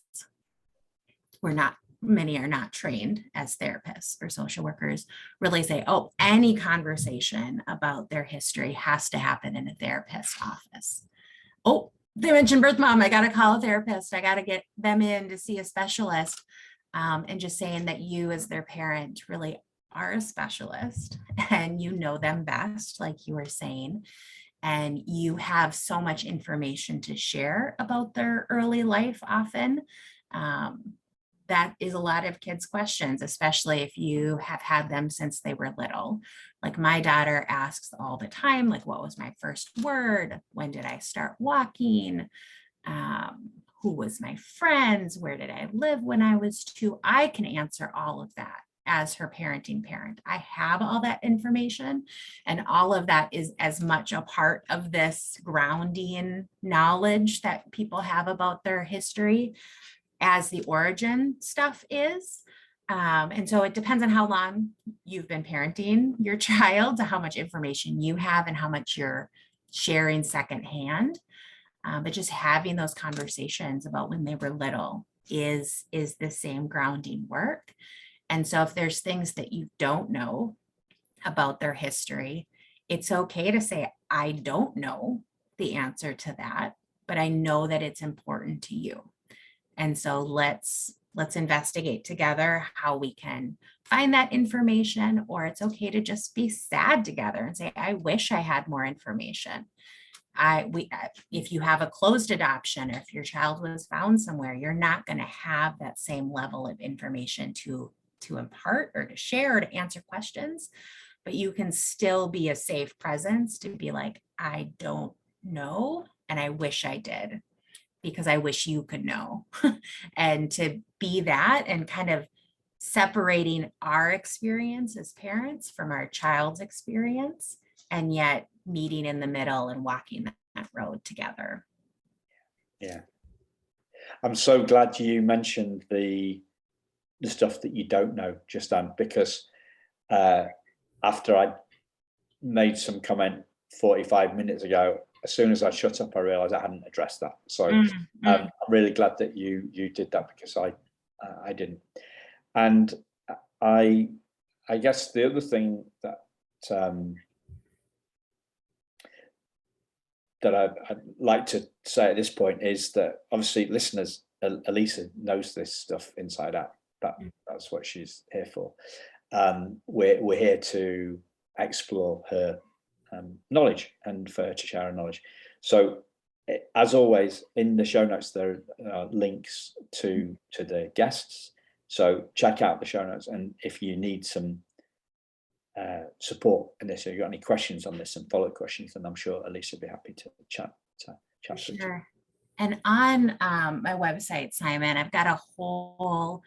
S2: many are not trained as therapists or social workers, really say, oh, any conversation about their history has to happen in a therapist's office. Oh, they mentioned birth mom, I got to call a therapist. I got to get them in to see a specialist. And just saying that you as their parent really are a specialist and you know them best, like you were saying, and you have so much information to share about their early life often. That is a lot of kids' questions, especially if you have had them since they were little. Like my daughter asks all the time, like, what was my first word? When did I start walking? Who was my friends? Where did I live when I was 2? I can answer all of that as her parenting parent. I have all that information, and all of that is as much a part of this grounding knowledge that people have about their history as the origin stuff is. And so it depends on how long you've been parenting your child, to how much information you have and how much you're sharing secondhand. But just having those conversations about when they were little is the same grounding work. And so if there's things that you don't know about their history, it's okay to say, I don't know the answer to that, but I know that it's important to you. And so let's investigate together how we can find that information, or it's okay to just be sad together and say, I wish I had more information. If you have a closed adoption, or if your child was found somewhere, you're not going to have that same level of information to impart or to share or to answer questions, but you can still be a safe presence to be like, I don't know, and I wish I did, because I wish you could know. And to be that, and kind of separating our experience as parents from our child's experience, and yet meeting in the middle and walking that road together.
S1: Yeah. I'm so glad you mentioned the stuff that you don't know, just then, because after I made some comment 45 minutes ago, as soon as I shut up, I realized I hadn't addressed that. So I'm really glad that you did that, because I didn't. And I guess the other thing that I'd like to say at this point is that obviously listeners, Alisa knows this stuff inside out. That's what she's here for. We're here to explore her knowledge and for her to share her knowledge. So as always, in the show notes there are links to the guests, so check out the show notes. And if you need some support in this, or you've got any questions on this and follow-up questions, then I'm sure Alisa would be happy to chat
S2: sure. And on my website, Simon, I've got a whole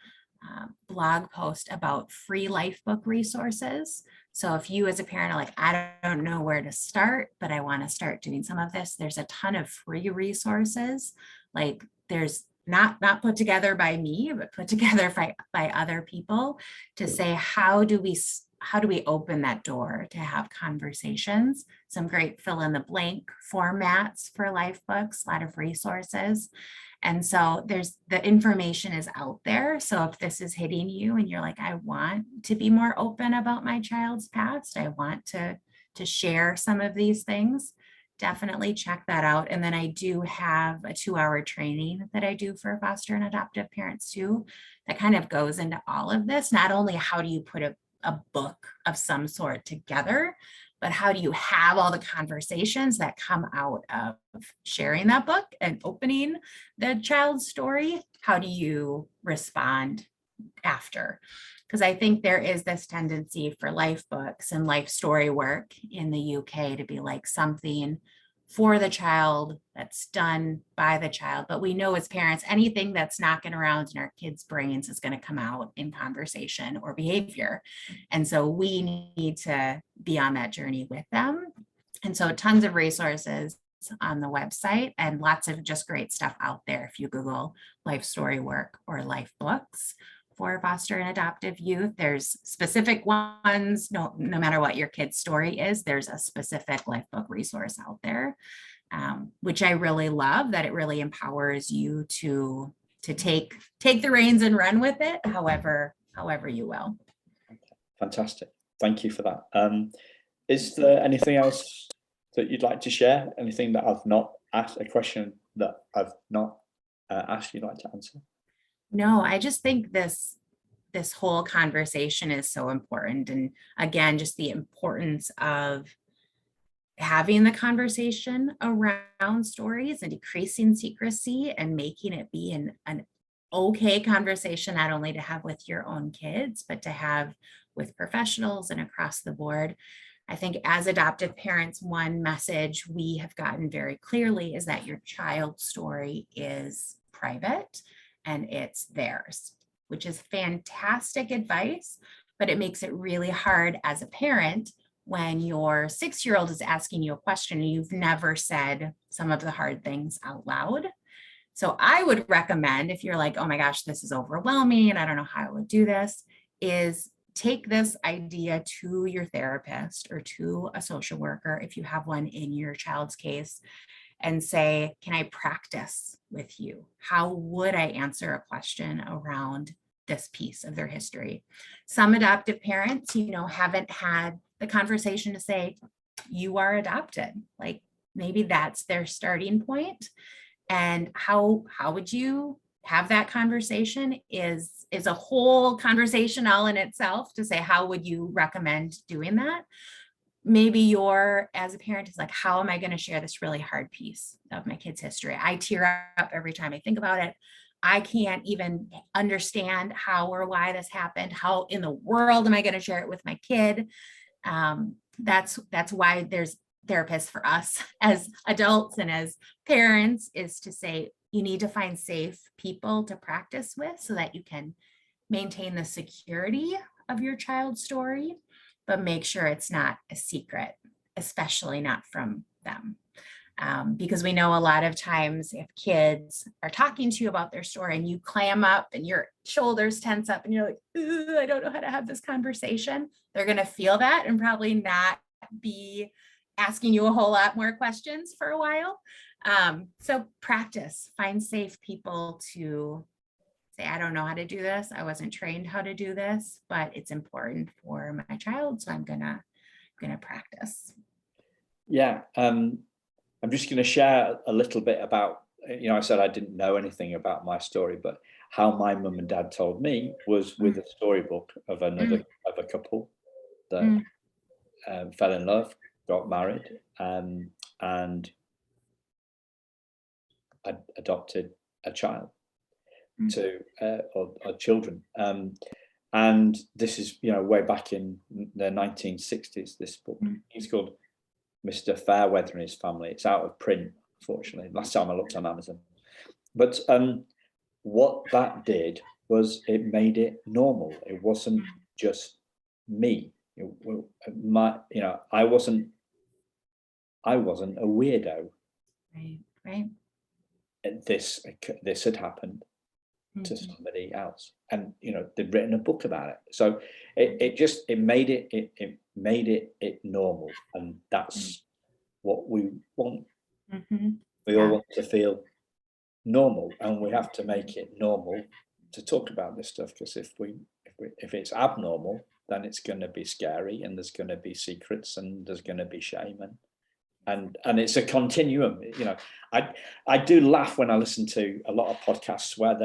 S2: blog post about free Lifebook resources. So if you as a parent are like, I don't know where to start, but I want to start doing some of this, there's a ton of free resources. Like there's not put together by me, but put together by other people to say, how do we open that door to have conversations? Some great fill in the blank formats for Lifebooks, a lot of resources. And so the information is out there. So if this is hitting you and you're like, I want to be more open about my child's past, I want to share some of these things, definitely check that out. And then I do have a 2-hour training that I do for foster and adoptive parents too, that kind of goes into all of this. Not only how do you put a book of some sort together, but how do you have all the conversations that come out of sharing that book and opening the child's story? How do you respond after? Because I think there is this tendency for Lifebooks and life story work in the UK to be like something for the child, that's done by the child. But we know as parents, anything that's knocking around in our kids' brains is going to come out in conversation or behavior. And so we need to be on that journey with them. And so tons of resources on the website and lots of just great stuff out there if you Google life story work or Lifebooks for foster and adoptive youth. There's specific ones, no matter what your kid's story is, there's a specific Lifebook resource out there, which I really love, that it really empowers you to take the reins and run with it however you will.
S1: Fantastic. Thank you for that. Is there anything else that you'd like to share? Anything that I've not asked, a question that I've not asked you'd like to answer?
S2: No, I just think this whole conversation is so important. And again, just the importance of having the conversation around stories and decreasing secrecy and making it be an okay conversation, not only to have with your own kids, but to have with professionals and across the board. I think as adoptive parents, one message we have gotten very clearly is that your child's story is private and it's theirs, which is fantastic advice, but it makes it really hard as a parent when your 6-year-old is asking you a question and you've never said some of the hard things out loud. So I would recommend, if you're like, oh my gosh, this is overwhelming and I don't know how I would do this, is take this idea to your therapist or to a social worker, if you have one in your child's case, and say, can I practice with you? How would I answer a question around this piece of their history? Some adoptive parents, haven't had the conversation to say, you are adopted. Like maybe that's their starting point. And how would you have that conversation is a whole conversation all in itself, to say, how would you recommend doing that? Maybe you're, as a parent, is like, how am I going to share this really hard piece of my kid's history? I tear up every time I think about it. I can't even understand how or why this happened. How in the world am I going to share it with my kid? That's why there's therapists for us as adults and as parents, is to say, you need to find safe people to practice with so that you can maintain the security of your child's story, but make sure it's not a secret, especially not from them. Because we know a lot of times if kids are talking to you about their story and you clam up and your shoulders tense up and you're like, ooh, I don't know how to have this conversation, they're going to feel that and probably not be asking you a whole lot more questions for a while. So practice, find safe people to say, I don't know how to do this. I wasn't trained how to do this, but it's important for my child. So I'm gonna practice.
S1: Yeah. I'm just going to share a little bit about, I said I didn't know anything about my story, but how my mum and dad told me was with a storybook of of a couple that fell in love, got married, and adopted a child or children. And this is, way back in the 1960s, this book. He's called Mr. Fairweather and His Family. It's out of print, unfortunately. Last time I looked on Amazon. But what that did was it made it normal. It wasn't just me. I wasn't a weirdo.
S2: Right.
S1: This had happened to somebody else, and they'd written a book about it. So it made it normal, and that's what we want. We all want to feel normal, and we have to make it normal to talk about this stuff, because if it's abnormal, then it's going to be scary, and there's going to be secrets, and there's going to be shame, and it's a continuum. I do laugh when I listen to a lot of podcasts where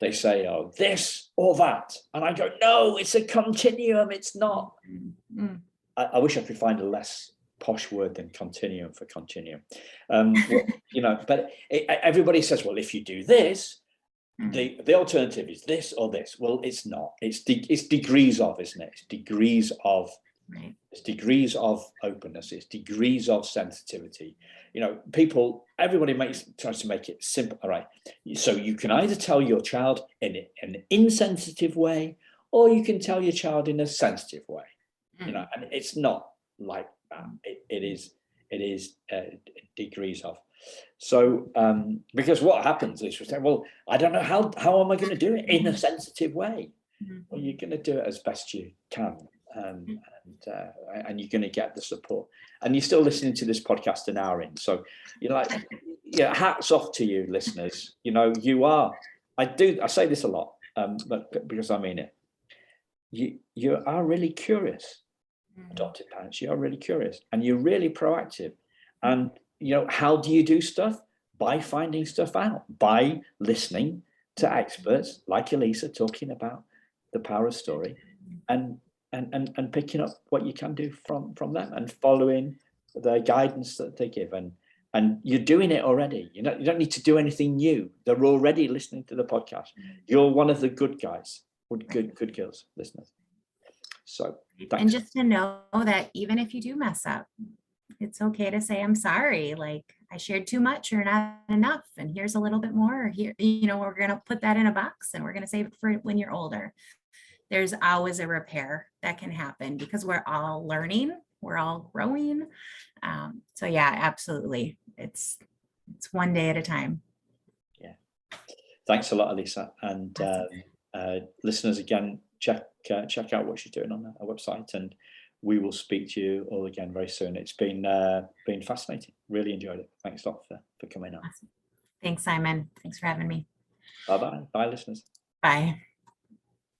S1: they say, oh, this or that, and I go, no, it's a continuum. It's not. I wish I could find a less posh word than continuum for continuum. But everybody says, well, if you do this, the alternative is this or this. Well, it's not. It's degrees of, isn't it? It's degrees of.
S2: Right.
S1: It's degrees of openness. It's degrees of sensitivity. Everybody tries to make it simple. All right. So you can either tell your child in an insensitive way, or you can tell your child in a sensitive way. And it's not like that. It is degrees of. So because what happens is we say, well, I don't know how am I going to do it in a sensitive way. well, you're going to do it as best you can. And you're going to get the support. And you're still listening to this podcast an hour in. So you're like, yeah, hats off to you, listeners. You know, you are, I say this a lot, but because I mean it. You are really curious. Adopted parents, you are really curious and you're really proactive. And, you know, how do you do stuff? By finding stuff out, by listening to experts like Alisa talking about the power of story and picking up what you can do from them and following the guidance that they give. And you're doing it already. You don't need to do anything new. They're already listening to the podcast. You're one of the good guys, good girls, listeners. So thanks.
S2: And just to know that even if you do mess up, it's okay to say, I'm sorry, like I shared too much or not enough. And here's a little bit more here. You know, we're going to put that in a box and we're going to save it for when you're older. There's always a repair that can happen because we're all learning, we're all growing. So yeah, absolutely. It's one day at a time.
S1: Yeah. Thanks a lot, Alisa. And listeners, again, check out what she's doing on our website, and we will speak to you all again very soon. It's been fascinating. Really enjoyed it. Thanks a lot for coming on.
S2: Awesome. Thanks, Simon. Thanks for having me.
S1: Bye-bye. Bye, listeners.
S2: Bye.